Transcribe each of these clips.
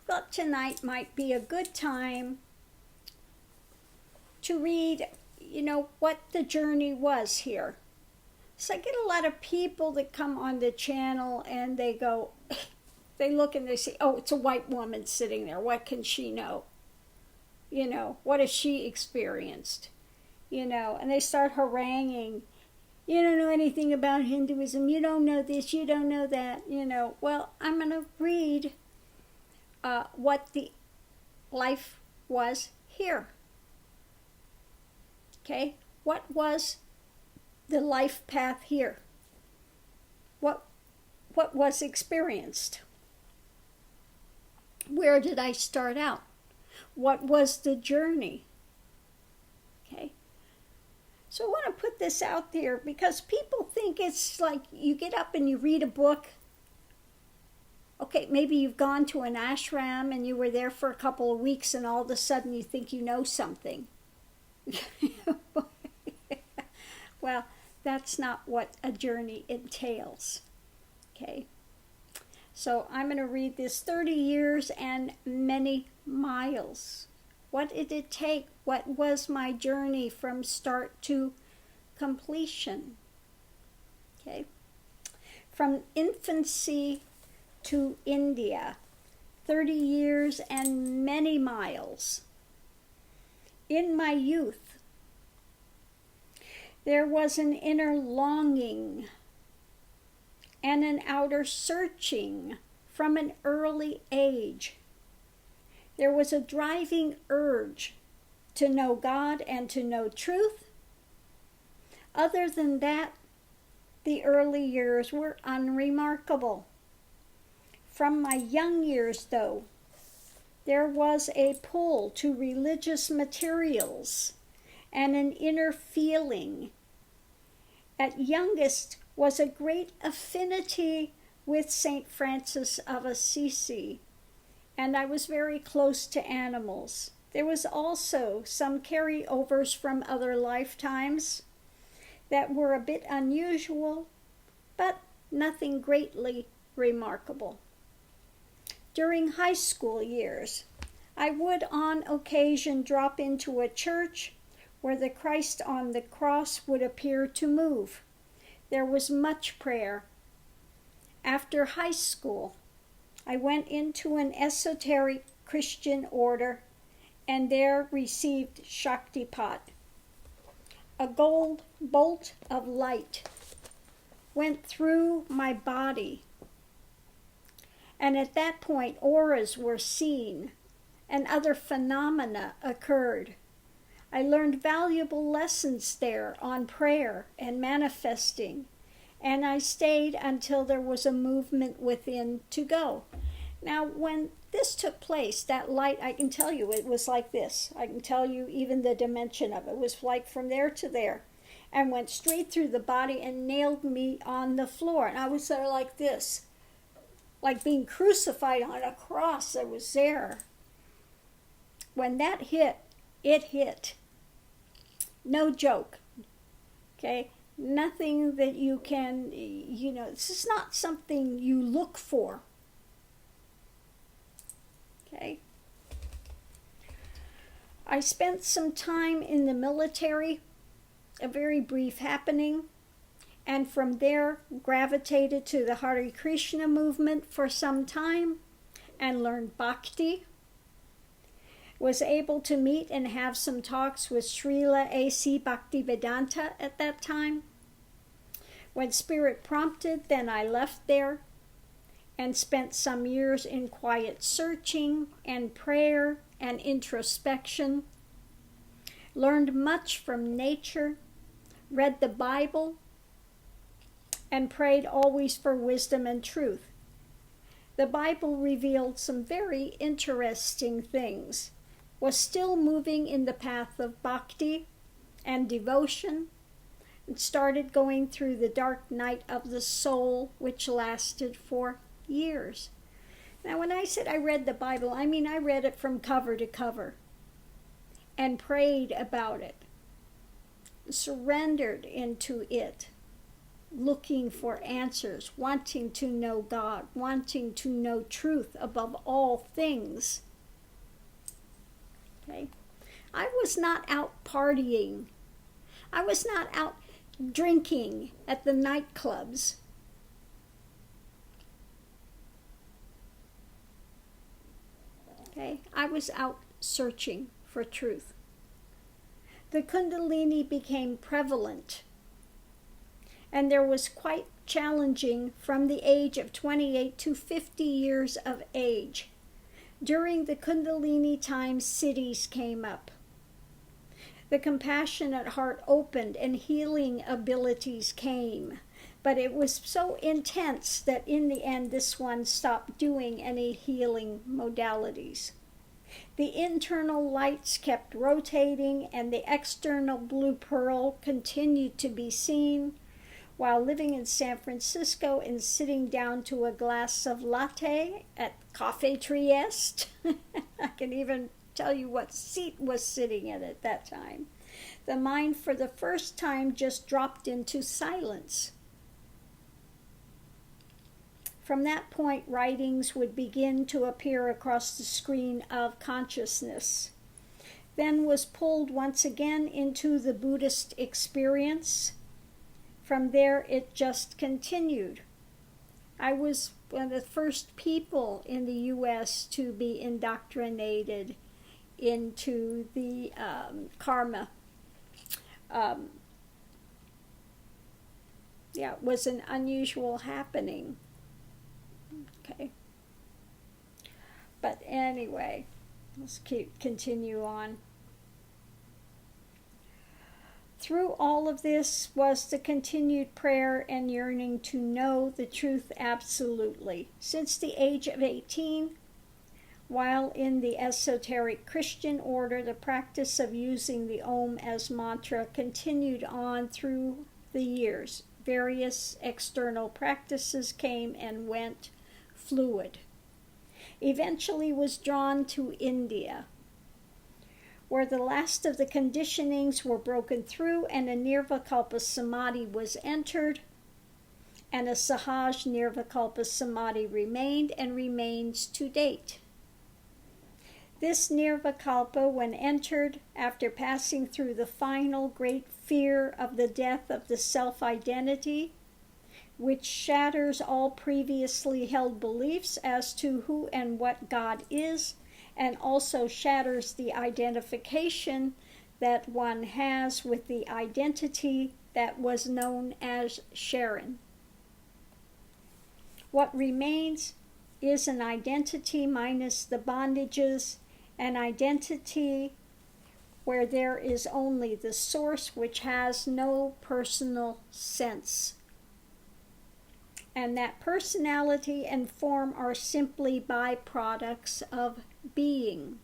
thought tonight might be a good time to read, what the journey was here. So I get a lot of people that come on the channel and they go, they look and they say, oh, it's a white woman sitting there. What can she know? What has she experienced? And they start haranguing. You don't know anything about Hinduism. You don't know this. You don't know that. Well, I'm going to read what the life was here. Okay? What was the life path here? What was experienced? Where did I start out? What was the journey? Okay? So I want to put this out there because people think it's like you get up and you read a book. Okay, maybe you've gone to an ashram and you were there for a couple of weeks and all of a sudden you think you know something. Well, that's not what a journey entails. Okay? So I'm going to read this 30 years and many miles. What did it take? What was my journey from start to completion? Okay. From infancy to India, 30 years and many miles. In my youth, there was an inner longing and an outer searching from an early age. There was a driving urge to know God and to know truth. Other than that, the early years were unremarkable. From my young years, though, there was a pull to religious materials and an inner feeling. At youngest was a great affinity with St. Francis of Assisi, and I was very close to animals. There was also some carryovers from other lifetimes that were a bit unusual, but nothing greatly remarkable. During high school years, I would on occasion drop into a church where the Christ on the cross would appear to move. There was much prayer. After high school, I went into an esoteric Christian order and there received Shaktipat. A gold bolt of light went through my body, and at that point auras were seen and other phenomena occurred. I learned valuable lessons there on prayer and manifesting, and I stayed until there was a movement within to go. Now, when this took place, that light, I can tell you, it was like this. I can tell you even the dimension of it. It was like from there to there, and went straight through the body and nailed me on the floor. And I was there like this, like being crucified on a cross. I was there. When that hit, it hit. No joke. Okay? Nothing that you can, this is not something you look for. Okay? I spent some time in the military, a very brief happening, and from there gravitated to the Hare Krishna movement for some time and learned bhakti. Was able to meet and have some talks with Srila A.C. Bhaktivedanta at that time. When Spirit prompted, then I left there and spent some years in quiet searching and prayer and introspection. Learned much from nature, read the Bible, and prayed always for wisdom and truth. The Bible revealed some very interesting things. Was still moving in the path of bhakti and devotion, and started going through the dark night of the soul, which lasted for years. Now, when I said I read the Bible, I mean I read it from cover to cover and prayed about it, surrendered into it. looking for answers, wanting to know God, wanting to know truth above all things. Okay? I was not out partying. I was not out drinking at the nightclubs. Okay? I was out searching for truth. The Kundalini became prevalent, and there was quite challenging from the age of 28 to 50 years of age. During the Kundalini time, cities came up. The compassionate heart opened and healing abilities came. But it was so intense that in the end this one stopped doing any healing modalities. The internal lights kept rotating and the external blue pearl continued to be seen. While living in San Francisco and sitting down to a glass of latte at Cafe Trieste, I can even tell you what seat was sitting in at that time. The mind for the first time just dropped into silence. From that point, writings would begin to appear across the screen of consciousness. Then was pulled once again into the Buddhist experience. From there, it just continued. I was one of the first people in the U.S. to be indoctrinated into the karma. It was an unusual happening. Okay. But anyway, let's continue on. Through all of this was the continued prayer and yearning to know the truth absolutely. Since the age of 18, while in the esoteric Christian order, the practice of using the Om as mantra continued on through the years. Various external practices came and went, fluid. Eventually was drawn to India, where the last of the conditionings were broken through and a Nirvikalpa Samadhi was entered, and a Sahaj Nirvikalpa Samadhi remained and remains to date. This Nirvikalpa, when entered after passing through the final great fear of the death of the self-identity, which shatters all previously held beliefs as to who and what God is, and also shatters the identification that one has with the identity that was known as Sharon. What remains is an identity minus the bondages, an identity where there is only the source which has no personal sense. And that personality and form are simply byproducts of being.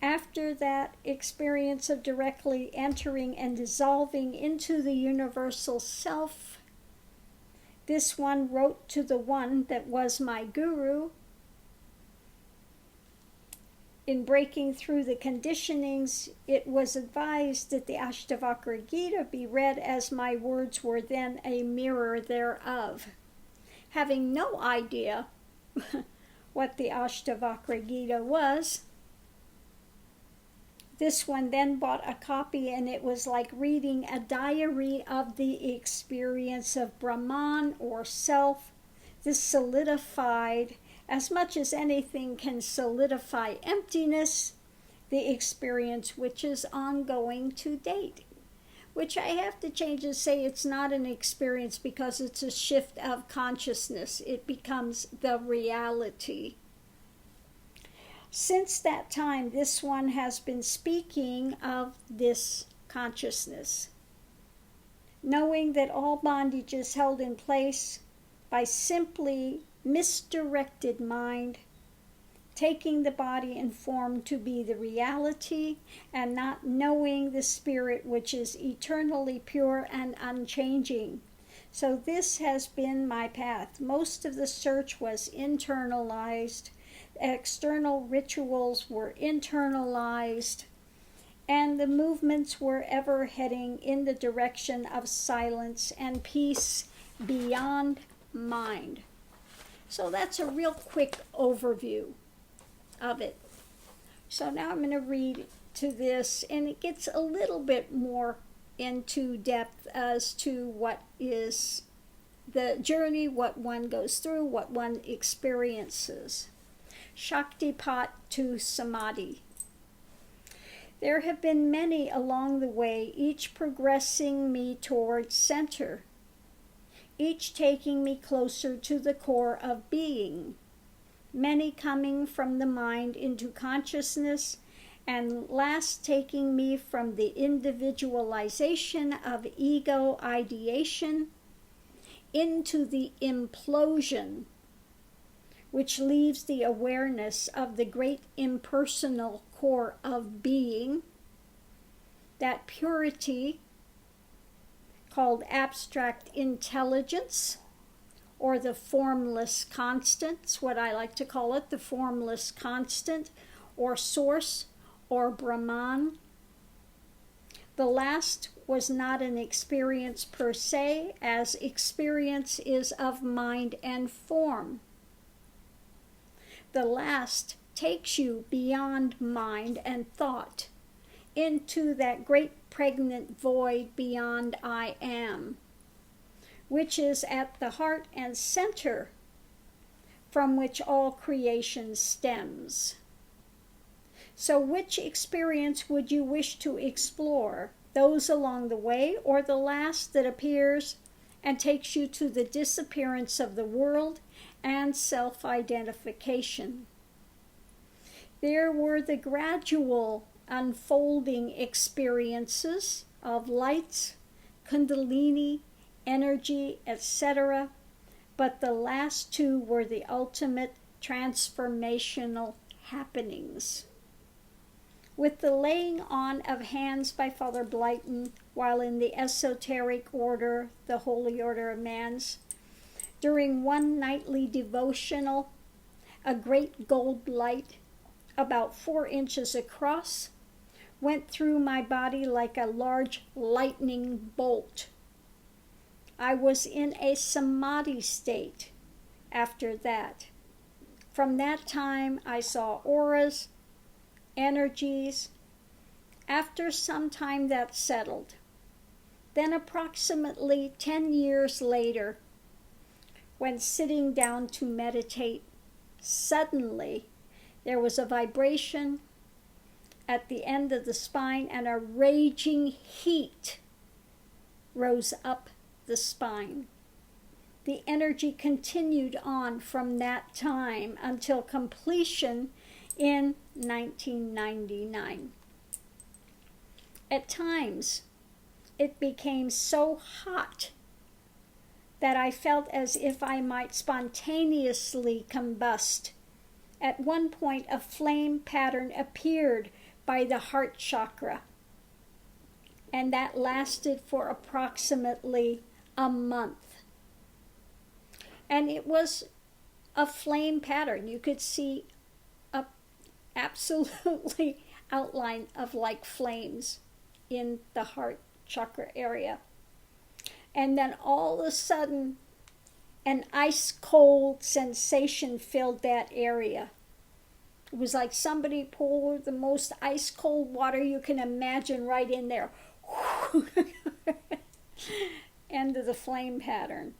After that experience of directly entering and dissolving into the universal self, this one wrote to the one that was my guru, in breaking through the conditionings, it was advised that the Ashtavakra Gita be read as my words were then a mirror thereof. Having no idea what the Ashtavakra Gita was, this one then bought a copy, and it was like reading a diary of the experience of Brahman or self. This solidified, as much as anything can solidify emptiness, the experience which is ongoing to date. Which I have to change and say it's not an experience because it's a shift of consciousness. It becomes the reality. Since that time, this one has been speaking of this consciousness, knowing that all bondage is held in place by simply misdirected mind, taking the body and form to be the reality, and not knowing the spirit which is eternally pure and unchanging. So this has been my path. Most of the search was internalized. External rituals were internalized, and the movements were ever heading in the direction of silence and peace beyond mind. So that's a real quick overview of it. So now I'm going to read to this, and it gets a little bit more into depth as to what is the journey, what one goes through, what one experiences. Shaktipat to Samadhi. There have been many along the way, each progressing me towards center, each taking me closer to the core of being, many coming from the mind into consciousness, and last taking me from the individualization of ego ideation into the implosion, which leaves the awareness of the great impersonal core of being, that purity called abstract intelligence, or the formless constant, what I like to call it, the formless constant, or source, or Brahman. The last was not an experience per se, as experience is of mind and form. The last takes you beyond mind and thought into that great pregnant void beyond I am, which is at the heart and center from which all creation stems. So which experience would you wish to explore? Those along the way, or the last that appears and takes you to the disappearance of the world and self-identification? There were the gradual unfolding experiences of lights, kundalini, energy, etc., but the last two were the ultimate transformational happenings. With the laying on of hands by Father Blyton while in the esoteric order, the Holy Order of Mans, during one nightly devotional, a great gold light, about 4 inches across, went through my body like a large lightning bolt. I was in a samadhi state after that. From that time, I saw auras, energies. After some time, that settled. Then approximately 10 years later, when sitting down to meditate, suddenly there was a vibration at the end of the spine, and a raging heat rose up the spine. The energy continued on from that time until completion in 1999. At times, it became so hot that I felt as if I might spontaneously combust. At one point, a flame pattern appeared by the heart chakra, and that lasted for approximately a month. And it was a flame pattern. You could see a absolutely outline of like flames in the heart chakra area. And then all of a sudden, an ice cold sensation filled that area. It was like somebody poured the most ice cold water you can imagine right in there. End of the flame pattern.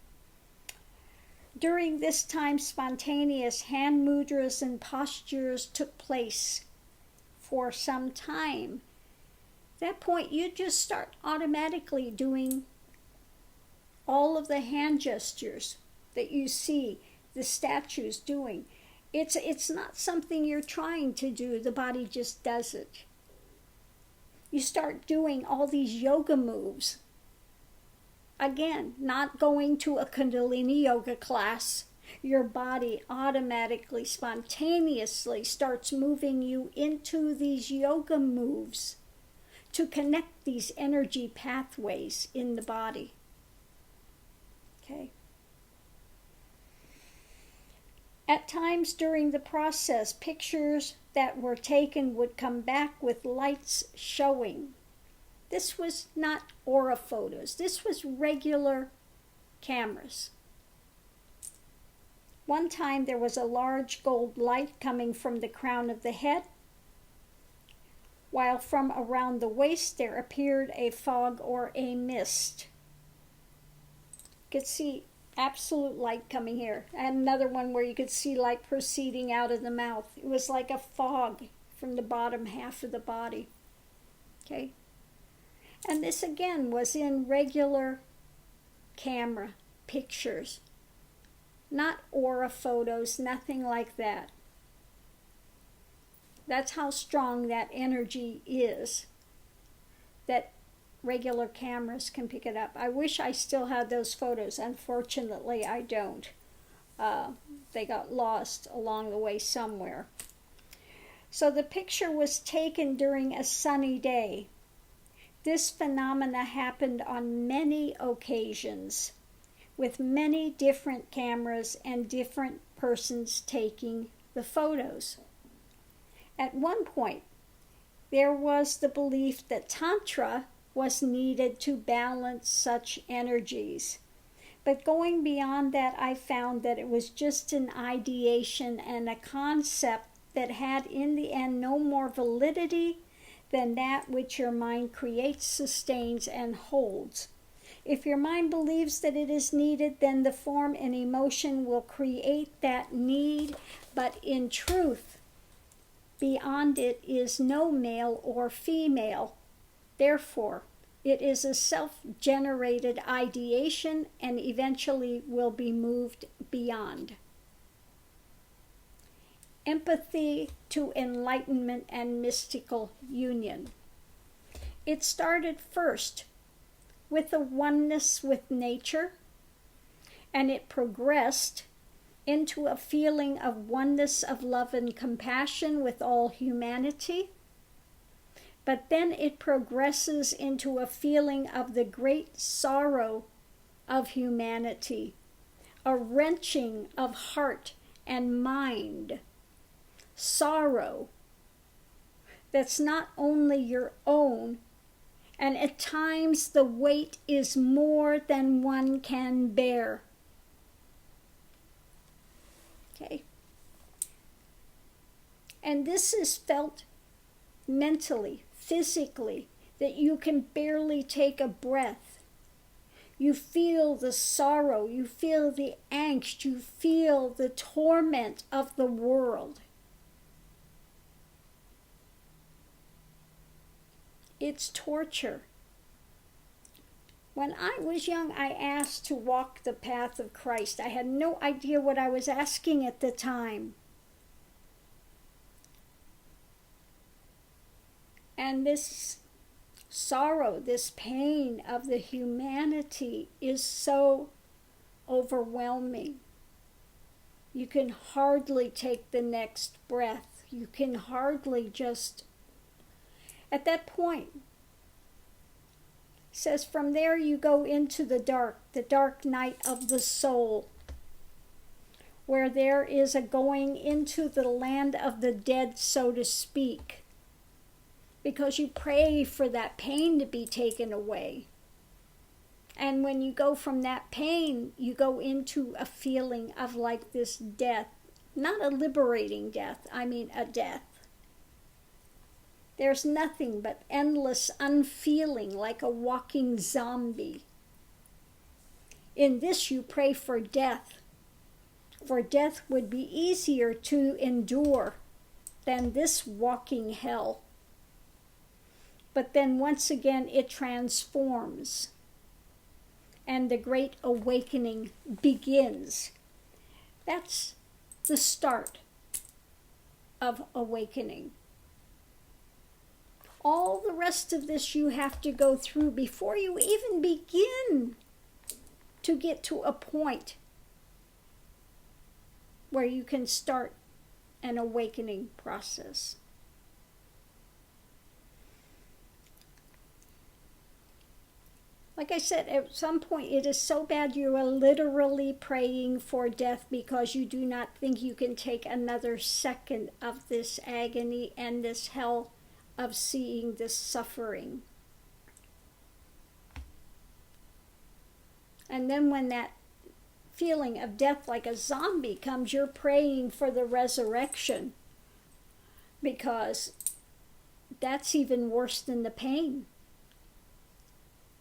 During this time, spontaneous hand mudras and postures took place for some time. At that point, you just start automatically doing all of the hand gestures that you see the statues doing. It's not something you're trying to do. The body just does it. You start doing all these yoga moves. Again, not going to a Kundalini yoga class. Your body automatically, spontaneously starts moving you into these yoga moves to connect these energy pathways in the body. Okay. At times during the process, pictures that were taken would come back with lights showing. This was not aura photos. This was regular cameras. One time there was a large gold light coming from the crown of the head, while from around the waist there appeared a fog or a mist. You could see absolute light coming here. And another one where you could see light proceeding out of the mouth. It was like a fog from the bottom half of the body. Okay? And this again was in regular camera pictures. Not aura photos, nothing like that. That's how strong that energy is, that regular cameras can pick it up. I wish I still had those photos. Unfortunately, I don't. They got lost along the way somewhere. So the picture was taken during a sunny day. This phenomena happened on many occasions, with many different cameras and different persons taking the photos. At one point, there was the belief that Tantra was needed to balance such energies. But going beyond that, I found that it was just an ideation and a concept that had in the end no more validity than that which your mind creates, sustains, and holds. If your mind believes that it is needed, then the form and emotion will create that need, but in truth, beyond it is no male or female. Therefore, it is a self-generated ideation and eventually will be moved beyond. Empathy to enlightenment and mystical union. It started first with a oneness with nature, and it progressed into a feeling of oneness of love and compassion with all humanity. But then it progresses into a feeling of the great sorrow of humanity, a wrenching of heart and mind, sorrow that's not only your own, and at times the weight is more than one can bear. Okay? And this is felt mentally, physically, that you can barely take a breath. You feel the sorrow, you feel the angst, you feel the torment of the world. It's torture. When I was young, I asked to walk the path of Christ. I had no idea what I was asking at the time. And this sorrow, this pain of the humanity is so overwhelming. You can hardly take the next breath. You can hardly just... At that point, it says, from there you go into the dark night of the soul, where there is a going into the land of the dead, so to speak, because you pray for that pain to be taken away. And when you go from that pain, you go into a feeling of like this death, not a liberating death, I mean a death. There's nothing but endless unfeeling, like a walking zombie. In this you pray for death, for death would be easier to endure than this walking hell. But then once again it transforms, and the great awakening begins. That's the start of awakening. All the rest of this you have to go through before you even begin to get to a point where you can start an awakening process. Like I said, at some point it is so bad you are literally praying for death because you do not think you can take another second of this agony and this hell of seeing this suffering. And then when that feeling of death like a zombie comes, you're praying for the resurrection, because that's even worse than the pain.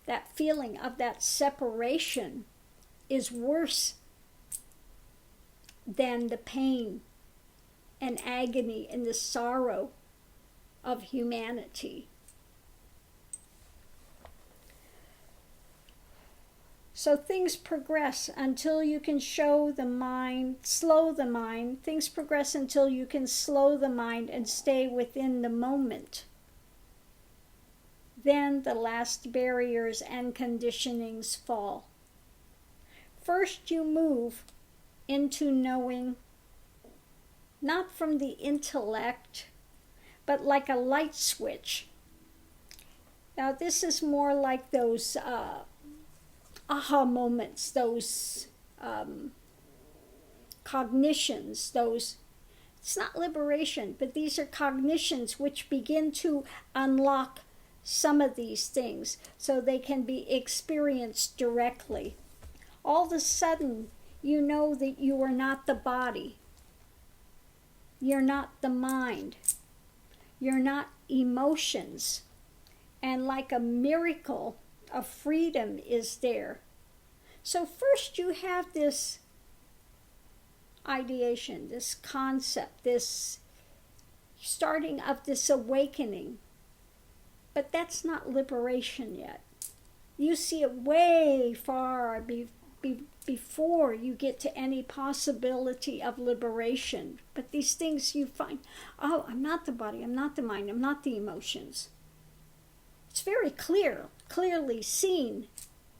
That feeling of that separation is worse than the pain and agony and the sorrow of humanity. So things progress until you can slow the mind. Things progress until you can slow the mind and stay within the moment. Then the last barriers and conditionings fall. First you move into knowing, not from the intellect, but like a light switch. Now this is more like those aha moments, those cognitions, it's not liberation, but these are cognitions which begin to unlock some of these things so they can be experienced directly. All of a sudden, you know that you are not the body. You're not the mind. You're not emotions. And like a miracle of freedom is there. So first you have this ideation, this concept, this starting of this awakening. But that's not liberation yet. You see it way far before you get to any possibility of liberation. But these things you find, oh, I'm not the body, I'm not the mind, I'm not the emotions. It's very clearly seen,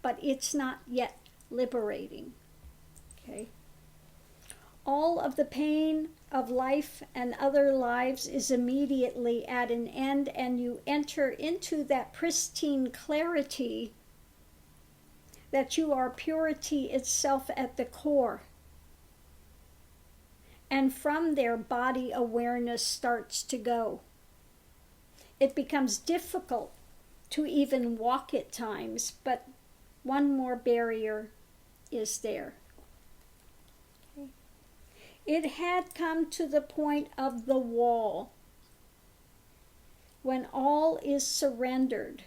but it's not yet liberating. Okay? All of the pain of life and other lives is immediately at an end, and you enter into that pristine clarity that you are purity itself at the core. And from there, body awareness starts to go. It becomes difficult to even walk at times, but one more barrier is there. It had come to the point of the wall, when all is surrendered.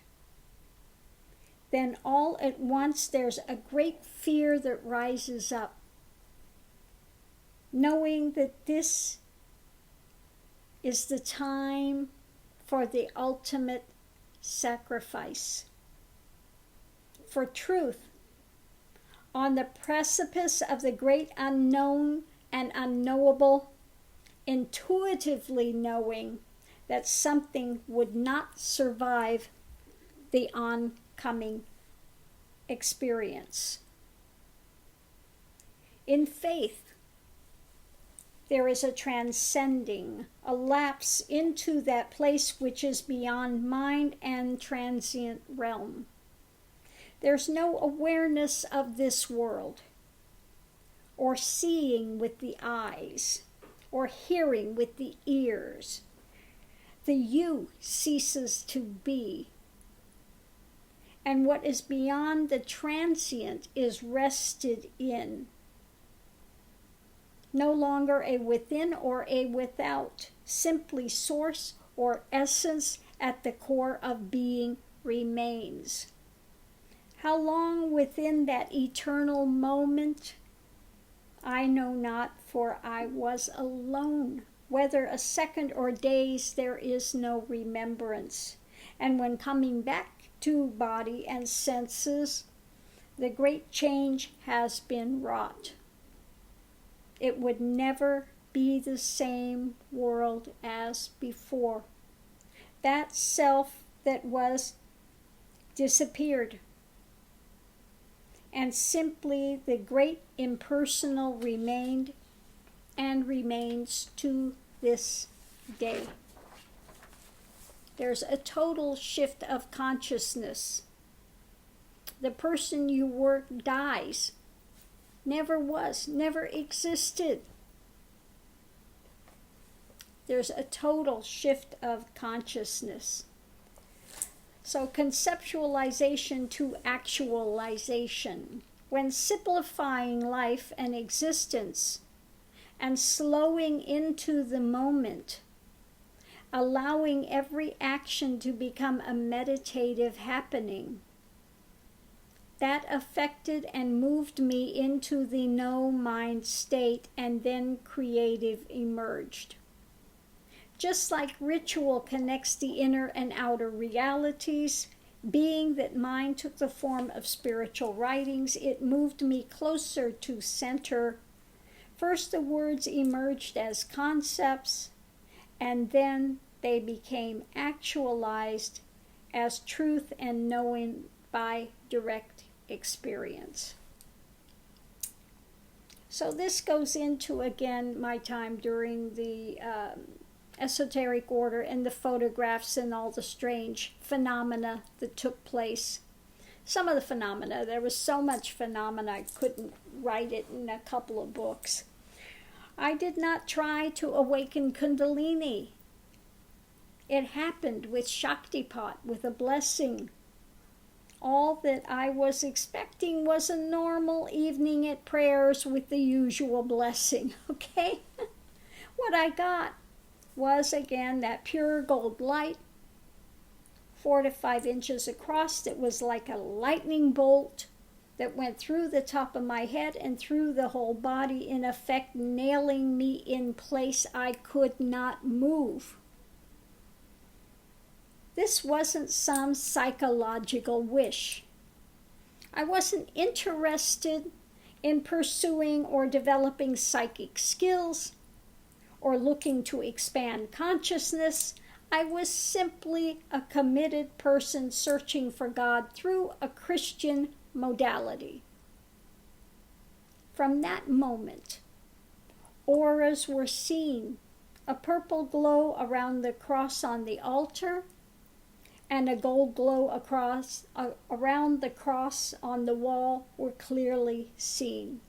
Then all at once there's a great fear that rises up, knowing that this is the time for the ultimate sacrifice. For truth, on the precipice of the great unknown and unknowable, intuitively knowing that something would not survive the oncoming experience. In faith, there is a transcending, a lapse into that place which is beyond mind and transient realm. There's no awareness of this world, or seeing with the eyes, or hearing with the ears. The you ceases to be. And what is beyond the transient is rested in. No longer a within or a without, simply source or essence at the core of being remains. How long within that eternal moment? I know not, for I was alone. Whether a second or days, there is no remembrance. And when coming back to body and senses, the great change has been wrought. It would never be the same world as before. That self that was disappeared. And simply the great impersonal remained and remains to this day. There's a total shift of consciousness. the person you were dies. Never was, never existed. There's a total shift of consciousness. So conceptualization to actualization. When simplifying life and existence and slowing into the moment, allowing every action to become a meditative happening, that affected and moved me into the no-mind state, and then creative emerged. Just like ritual connects the inner and outer realities, being that mine took the form of spiritual writings, it moved me closer to center. First the words emerged as concepts, and then they became actualized as truth and knowing by direct experience. So this goes into, again, my time during the esoteric order and the photographs and all the strange phenomena that took place. Some of the phenomena, there was so much phenomena I couldn't write it in a couple of books. I did not try to awaken Kundalini. It happened with Shaktipat, with a blessing. All that I was expecting was a normal evening at prayers with the usual blessing, okay? What I got was, again, that pure gold light, 4 to 5 inches across, that was like a lightning bolt that went through the top of my head and through the whole body, in effect nailing me in place. I could not move. This wasn't some psychological wish. I wasn't interested in pursuing or developing psychic skills or looking to expand consciousness. I was simply a committed person searching for God through a Christian modality. From that moment, auras were seen, a purple glow around the cross on the altar, and a gold glow around the cross on the wall were clearly seen.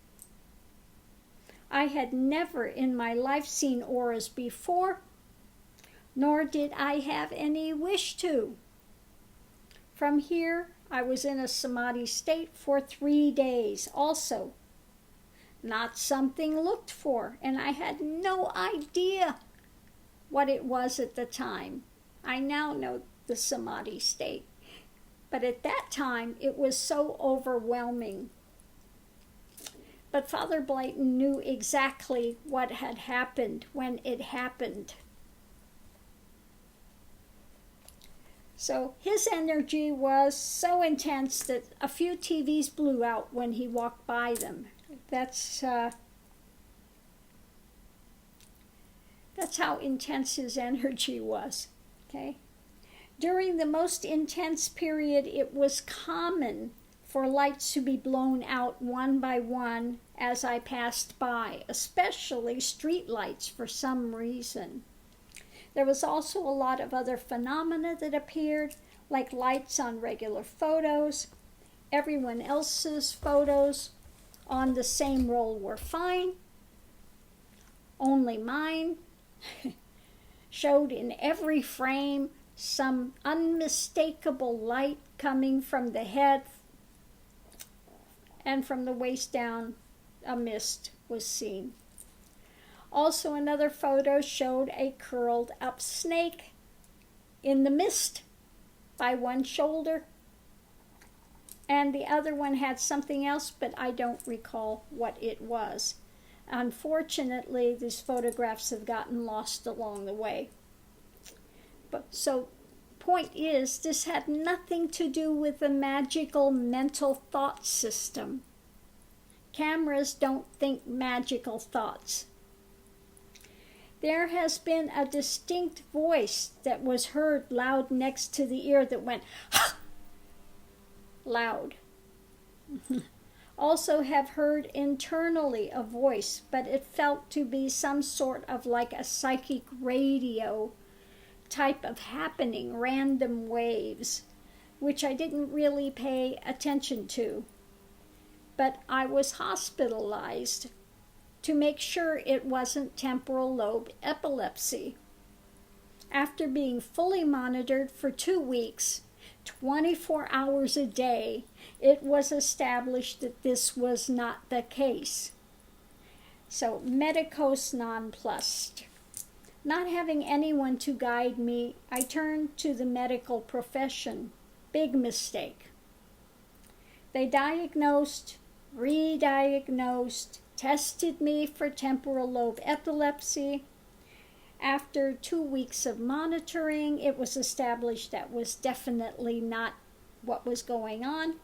I had never in my life seen auras before, nor did I have any wish to. From here, I was in a samadhi state for 3 days also. Not something looked for, and I had no idea what it was at the time. I now know the samadhi state, but at that time it was so overwhelming. But Father Blayton knew exactly what had happened when it happened. So his energy was so intense that a few TVs blew out when he walked by them. That's how intense his energy was, okay? During the most intense period, it was common for lights to be blown out one by one as I passed by, especially street lights for some reason. There was also a lot of other phenomena that appeared, like lights on regular photos. Everyone else's photos on the same roll were fine. Only mine showed in every frame some unmistakable light coming from the head, and from the waist down, a mist was seen. Also, another photo showed a curled up snake in the mist by one shoulder, and the other one had something else, but I don't recall what it was. Unfortunately, these photographs have gotten lost along the way. But so, point is, this had nothing to do with the magical mental thought system. Cameras don't think magical thoughts. There has been a distinct voice that was heard loud next to the ear that went, "Ha!" Loud. Also have heard internally a voice, but it felt to be some sort of like a psychic radio type of happening, random waves, which I didn't really pay attention to. But I was hospitalized to make sure it wasn't temporal lobe epilepsy. After being fully monitored for 2 weeks, 24 hours a day, it was established that this was not the case. So, medicos nonplussed. Not having anyone to guide me, I turned to the medical profession. Big mistake. They diagnosed, re-diagnosed, tested me for temporal lobe epilepsy. After 2 weeks of monitoring, it was established that was definitely not what was going on.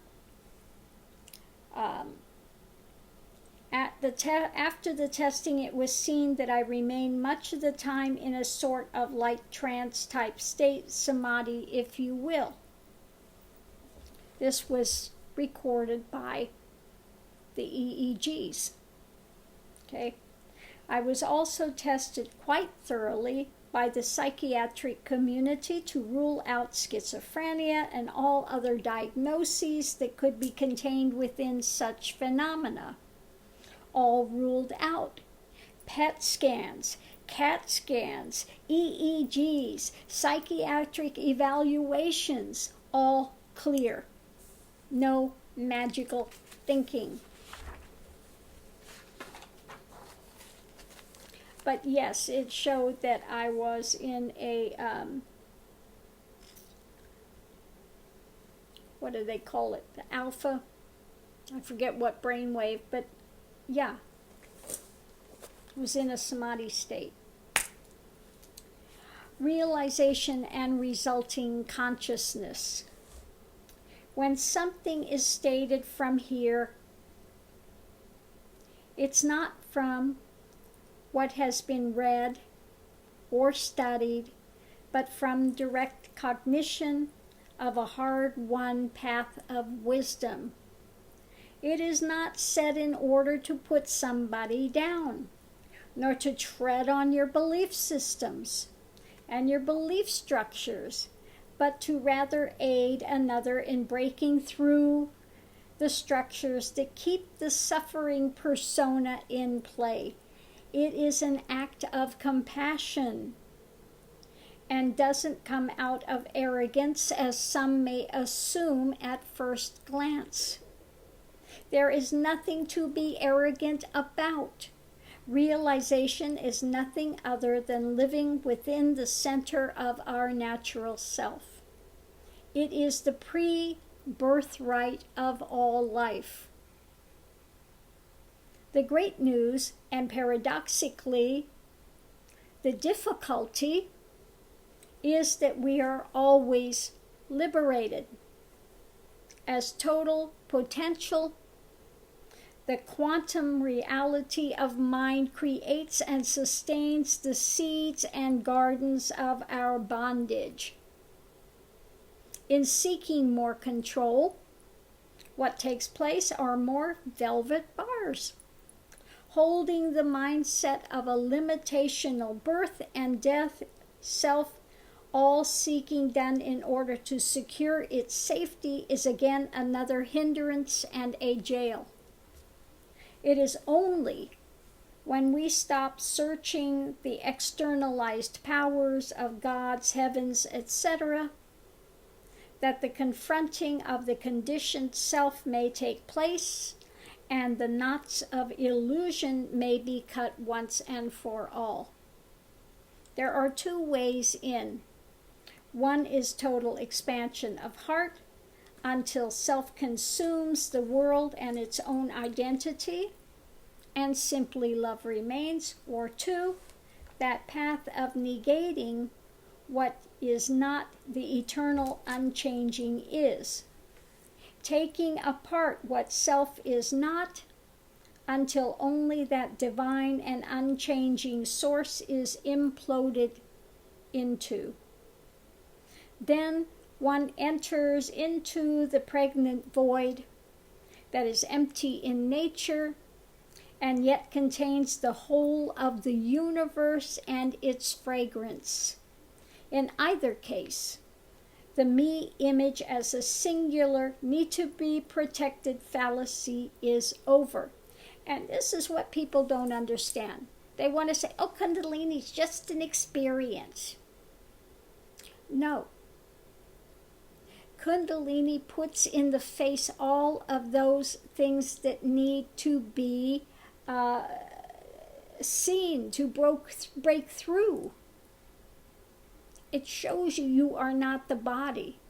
After the testing, it was seen that I remained much of the time in a sort of light trance type state, samadhi, if you will. This was recorded by the EEGs. Okay. I was also tested quite thoroughly by the psychiatric community to rule out schizophrenia and all other diagnoses that could be contained within such phenomena. All ruled out. PET scans, CAT scans, EEGs, psychiatric evaluations, all clear. No magical thinking. But yes, it showed that I was in a, what do they call it? The alpha? I forget what brainwave, but yeah. Was in a samadhi state. Realization and resulting consciousness. When something is stated from here, it's not from what has been read or studied, but from direct cognition of a hard-won path of wisdom. It is not said in order to put somebody down, nor to tread on your belief systems and your belief structures, but to rather aid another in breaking through the structures that keep the suffering persona in play. It is an act of compassion and doesn't come out of arrogance, as some may assume at first glance. There is nothing to be arrogant about. Realization is nothing other than living within the center of our natural self. It is the pre-birthright of all life. The great news, and paradoxically, the difficulty, is that we are always liberated. As total potential, the quantum reality of mind creates and sustains the seeds and gardens of our bondage. In seeking more control, what takes place are more velvet bars, holding the mindset of a limitational birth and death self, all seeking done in order to secure its safety, is again another hindrance and a jail. It is only when we stop searching the externalized powers of God's heavens, etc., that the confronting of the conditioned self may take place, and the knots of illusion may be cut once and for all. There are 2 ways in. One is total expansion of heart until self consumes the world and its own identity, and simply love remains. Or 2, that path of negating what is not the eternal unchanging is, taking apart what self is not until only that divine and unchanging source is imploded into. Then one enters into the pregnant void that is empty in nature and yet contains the whole of the universe and its fragrance. In either case, the me image as a singular, need to be protected fallacy is over. And this is what people don't understand. They want to say, oh, Kundalini is just an experience. No. Kundalini puts in the face all of those things that need to be seen, to break through. It shows you are not the body.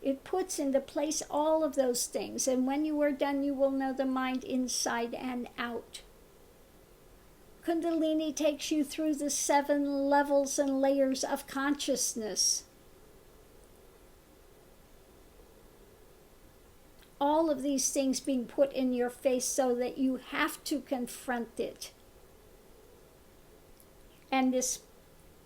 It puts into place all of those things. And when you are done, you will know the mind inside and out. Kundalini takes you through the 7 levels and layers of consciousness. All of these things being put in your face so that you have to confront it. And this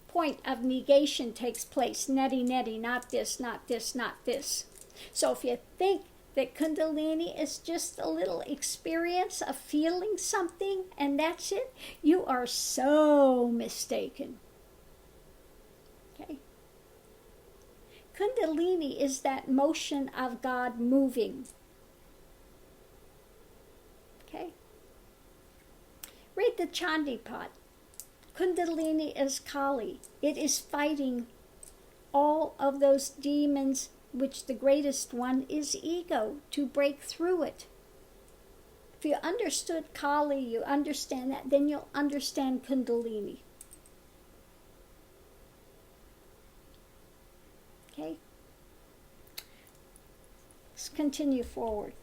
point of negation takes place. Neti, not this, not this, not this. So if you think that Kundalini is just a little experience of feeling something and that's it, you are so mistaken. Okay? Kundalini is that motion of God moving. Okay? Read the Chandipat. Kundalini is Kali. It is fighting all of those demons, which the greatest one is ego, to break through it. If you understood Kali, you understand that, then you'll understand Kundalini. Okay? Let's continue forward.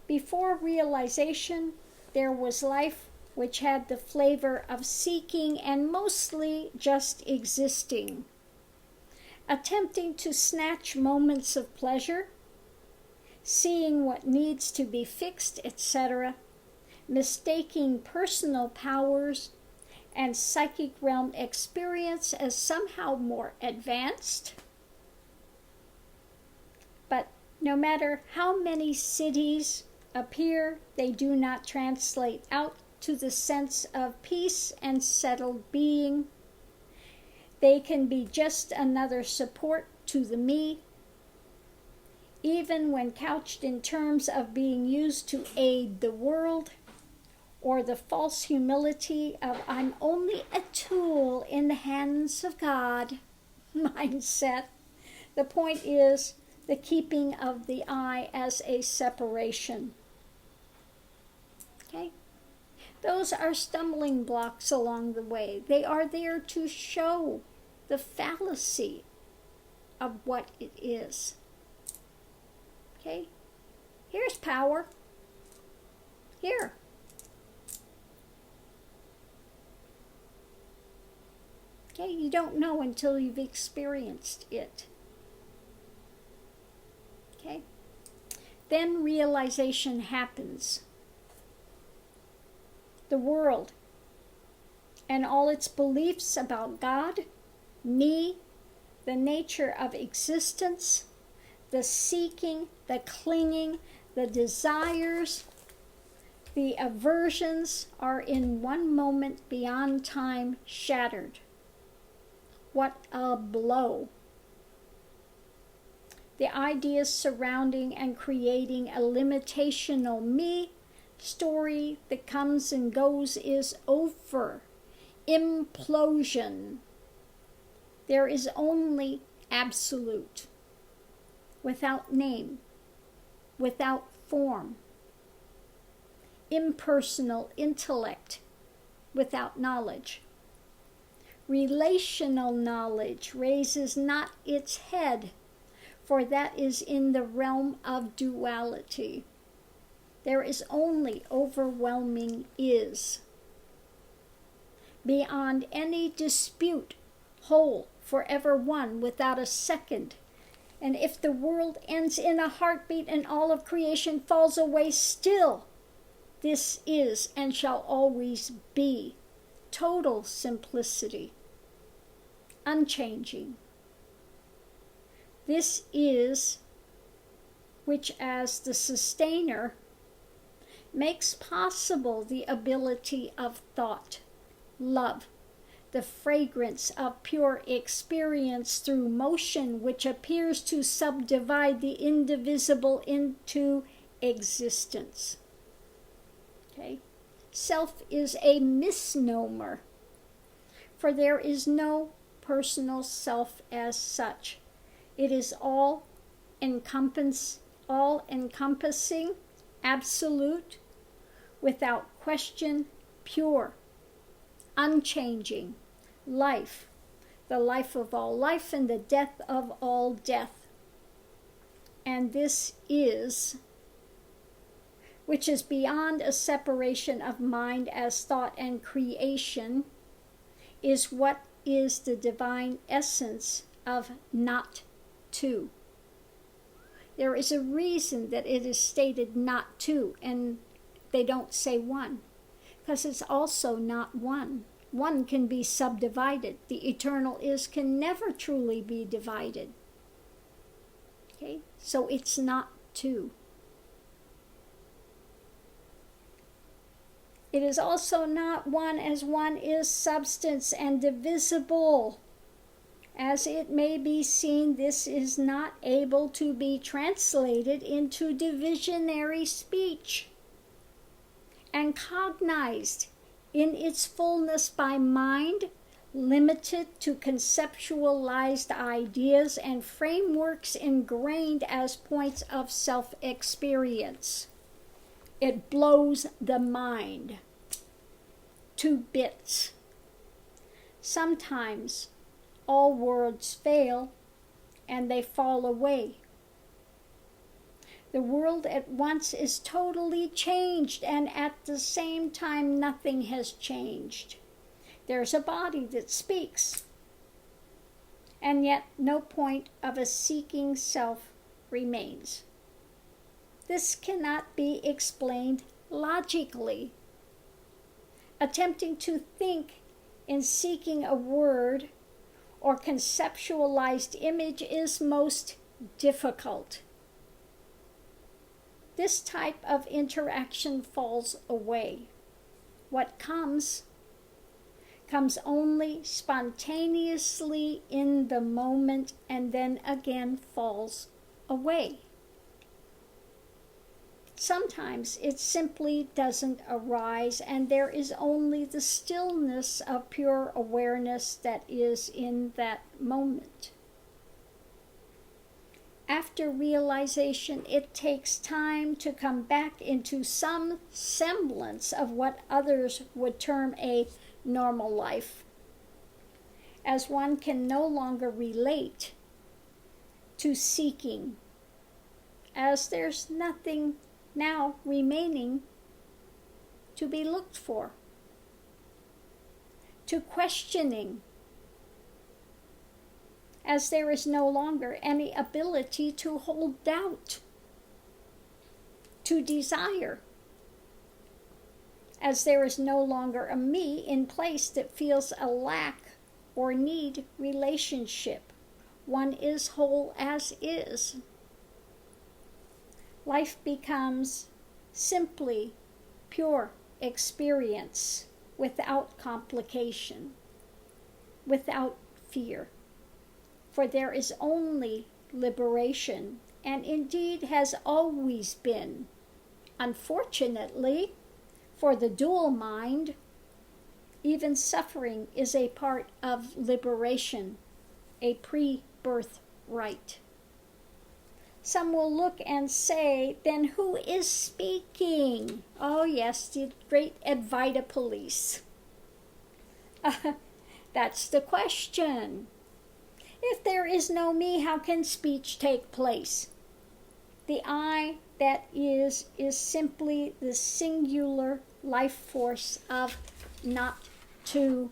Before realization, there was life which had the flavor of seeking and mostly just existing, attempting to snatch moments of pleasure, seeing what needs to be fixed, etc., mistaking personal powers and psychic realm experience as somehow more advanced. But no matter how many cities appear, they do not translate out to the sense of peace and settled being. They can be just another support to the me, even when couched in terms of being used to aid the world, or the false humility of I'm only a tool in the hands of God mindset. The point is the keeping of the I as a separation. Okay? Those are stumbling blocks along the way. They are there to show the fallacy of what it is. Okay? Here's power. Here. Okay? You don't know until you've experienced it. Okay? Then realization happens. The world and all its beliefs about God, me, the nature of existence, the seeking, the clinging, the desires, the aversions are in one moment beyond time shattered. What a blow. The ideas surrounding and creating a limitational me story that comes and goes is over. Implosion. There is only absolute, without name, without form. Impersonal intellect, without knowledge. Relational knowledge raises not its head, for that is in the realm of duality. There is only overwhelming is. Beyond any dispute, whole, forever one, without a second. And if the world ends in a heartbeat and all of creation falls away still, this is and shall always be total simplicity, unchanging. This is which as the sustainer makes possible the ability of thought, love, the fragrance of pure experience through motion, which appears to subdivide the indivisible into existence. Okay? Self is a misnomer, for there is no personal self as such. It is all-encompassing, absolute, without question, pure, unchanging, life, the life of all life and the death of all death. And this is, which is beyond a separation of mind as thought and creation, is what is the divine essence of not two. There is a reason that it is stated not two, and they don't say one, because it's also not one. One can be subdivided. The eternal is can never truly be divided. Okay, so it's not two. It is also not one, as one is substance and divisible. As it may be seen, this is not able to be translated into divisionary speech and cognized in its fullness by mind, limited to conceptualized ideas and frameworks ingrained as points of self-experience. It blows the mind to bits. Sometimes all words fail and they fall away. The world at once is totally changed, and at the same time nothing has changed. There's a body that speaks, and yet no point of a seeking self remains. This cannot be explained logically. Attempting to think in seeking a word or conceptualized image is most difficult. This type of interaction falls away. What comes only spontaneously in the moment and then again falls away. Sometimes it simply doesn't arise, and there is only the stillness of pure awareness that is in that moment. After realization, it takes time to come back into some semblance of what others would term a normal life, as one can no longer relate to seeking, as there's nothing now remaining to be looked for, to questioning, as there is no longer any ability to hold doubt, to desire, as there is no longer a me in place that feels a lack or need relationship. One is whole as is. Life becomes simply pure experience without complication, without fear. For there is only liberation, and indeed has always been. Unfortunately, for the dual mind, even suffering is a part of liberation, a pre-birth right. Some will look and say, then who is speaking? Oh yes, the great Advaita police. That's the question. If there is no me, how can speech take place? The I that is simply the singular life force of not two.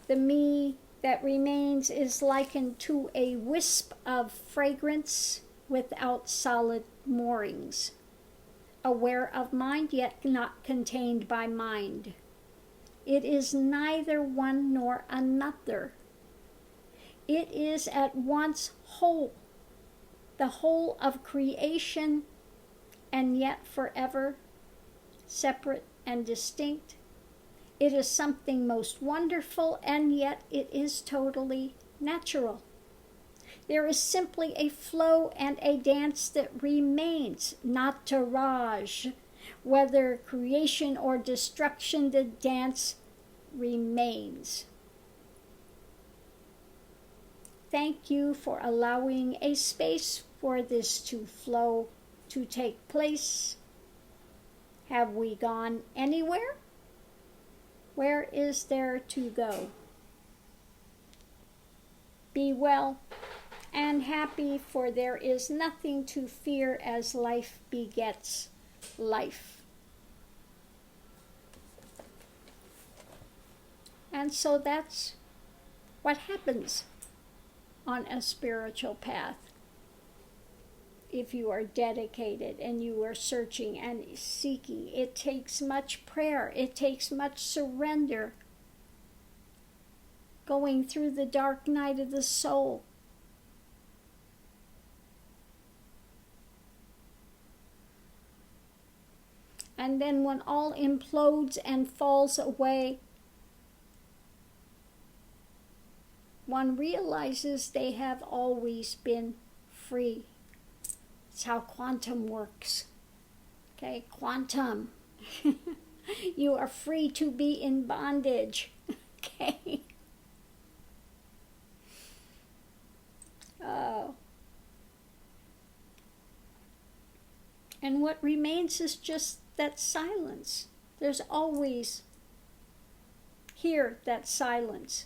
The me that remains is likened to a wisp of fragrance without solid moorings, aware of mind yet not contained by mind. It is neither one nor another. It is at once whole, the whole of creation, and yet forever separate and distinct, It is something most wonderful, and yet it is totally natural. There is simply a flow and a dance that remains, not Taraj. Whether creation or destruction, the dance remains. Thank you for allowing a space for this to flow, to take place. Have we gone anywhere? Where is there to go? Be well and happy, for there is nothing to fear as life begets life. And so that's what happens on a spiritual path. If you are dedicated and you are searching and seeking, it takes much prayer, it takes much surrender, going through the dark night of the soul. And then when all implodes and falls away, one realizes they have always been free. It's how quantum works. Okay, quantum. You are free to be in bondage. Okay. Oh. And what remains is just that silence. There's always here that silence.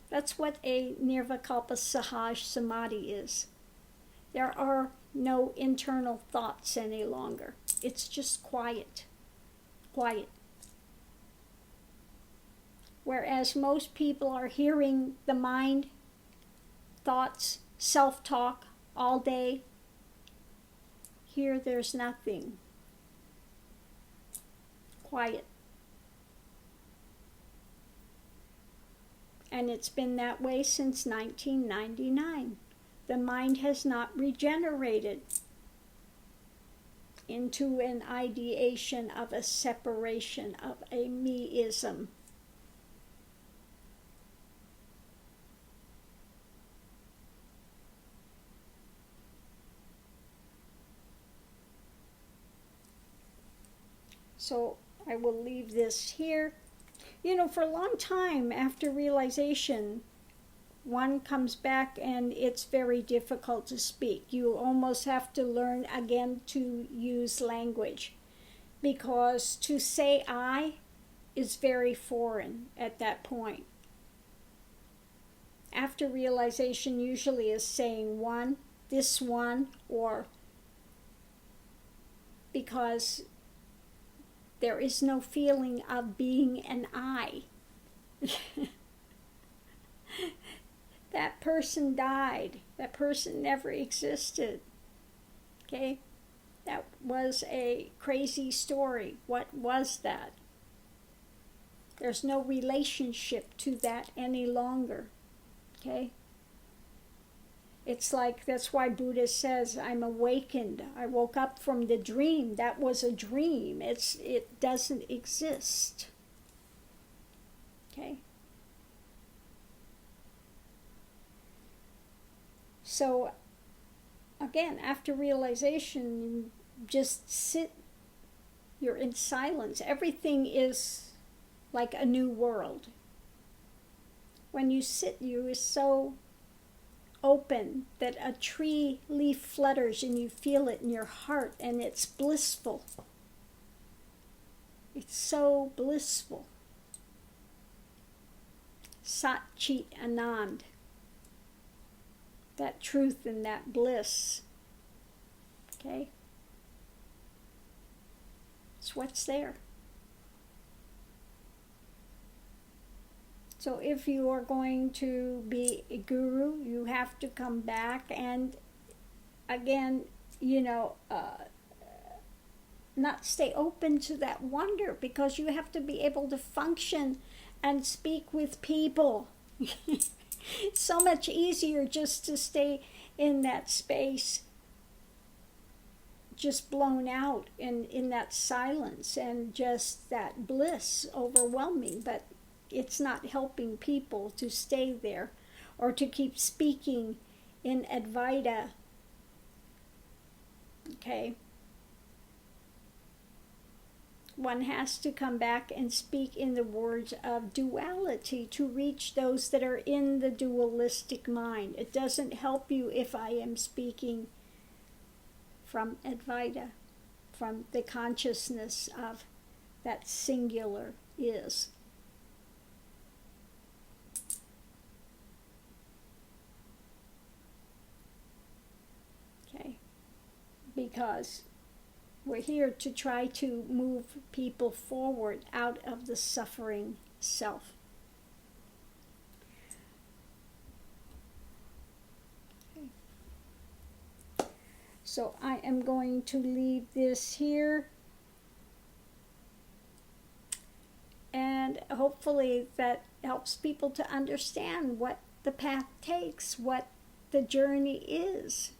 That's what a Nirvikalpa Sahaj Samadhi is. There are no internal thoughts any longer. It's just quiet. Quiet. Whereas most people are hearing the mind, thoughts, self-talk all day, here there's nothing. Quiet. And it's been that way since 1999. The mind has not regenerated into an ideation of a separation, of a me-ism. So I will leave this here. You know, for a long time after realization, one comes back and it's very difficult to speak. You almost have to learn again to use language, because to say I is very foreign at that point. After realization usually is saying one, this one, or because there is no feeling of being an I. That person died. That person never existed. Okay? That was a crazy story. What was that? There's no relationship to that any longer. Okay? It's like, that's why Buddha says, I'm awakened. I woke up from the dream. That was a dream. It doesn't exist. Okay? So, again, after realization, you just sit. You're in silence. Everything is like a new world. When you sit, you is so open that a tree leaf flutters and you feel it in your heart, and it's blissful. It's so blissful. Sat Chit Anand. That truth and that bliss. Okay? It's what's there. So if you are going to be a guru, you have to come back and, again, not stay open to that wonder, because you have to be able to function and speak with people. It's so much easier just to stay in that space just blown out in that silence and just that bliss overwhelming, but it's not helping people to stay there or to keep speaking in Advaita. Okay? One has to come back and speak in the words of duality to reach those that are in the dualistic mind. It doesn't help you if I am speaking from Advaita, from the consciousness of that singular is. Okay? Because we're here to try to move people forward out of the suffering self. Okay. So I am going to leave this here. And hopefully that helps people to understand what the path takes, what the journey is.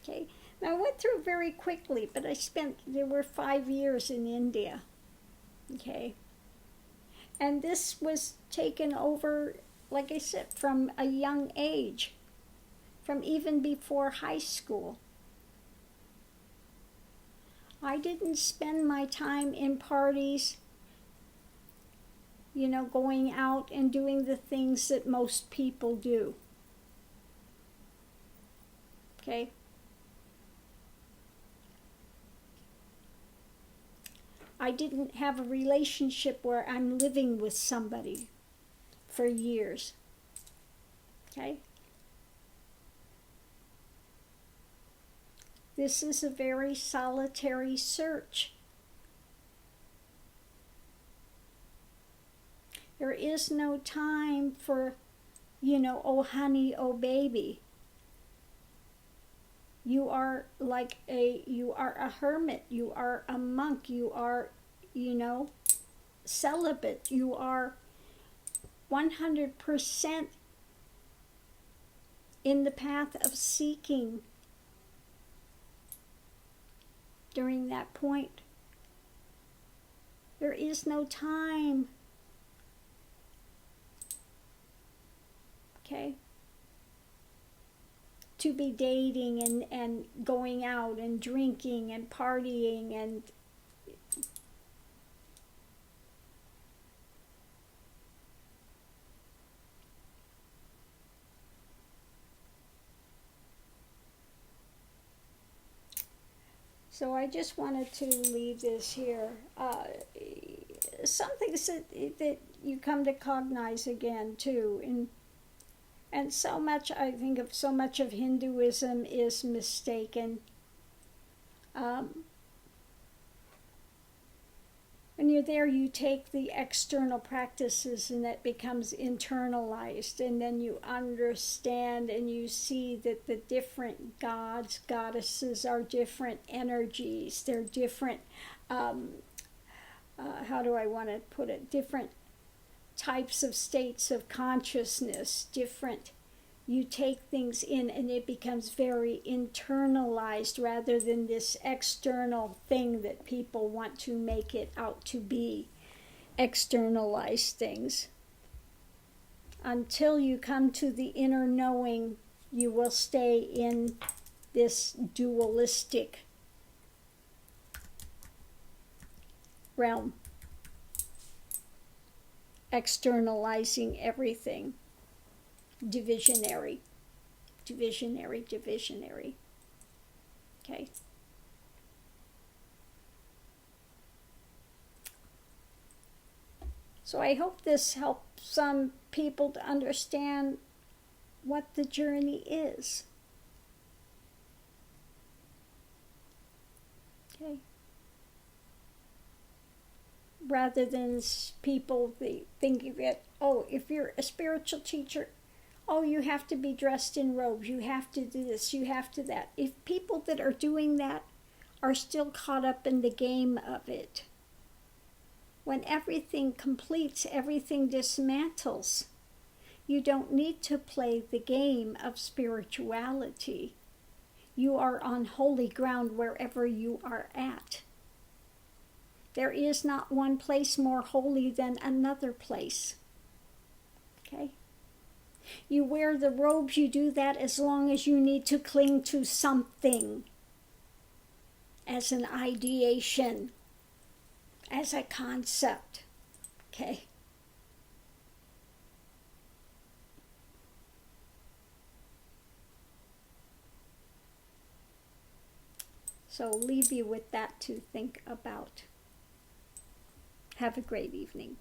Okay. Now, I went through very quickly, but there were 5 years in India, okay? And this was taken over, like I said, from a young age, from even before high school. I didn't spend my time in parties, going out and doing the things that most people do, okay? I didn't have a relationship where I'm living with somebody for years. Okay? This is a very solitary search. There is no time for, oh honey, oh baby. You are a hermit, you are a monk, you are, celibate, you are 100% in the path of seeking during that point. There is no time. Okay? To be dating and going out and drinking and partying and so I just wanted to leave this here. Some things that you come to cognize again too, and so much, I think of so much of Hinduism is mistaken. When you're there, you take the external practices and that becomes internalized, and then you understand and you see that the different gods, goddesses are different energies. They're different, how do I want to put it, different types of states of consciousness, different. You take things in and it becomes very internalized rather than this external thing that people want to make it out to be. Externalized things. Until you come to the inner knowing, you will stay in this dualistic realm. Externalizing everything. Divisionary. Okay. So I hope this helps some people to understand what the journey is. Okay. Rather than people thinking that, oh, if you're a spiritual teacher, oh, you have to be dressed in robes, you have to do this, you have to that. If people that are doing that are still caught up in the game of it, when everything completes, everything dismantles, you don't need to play the game of spirituality. You are on holy ground wherever you are at. There is not one place more holy than another place. Okay? You wear the robes, you do that as long as you need to cling to something as an ideation, as a concept. Okay? So leave you with that to think about. Have a great evening.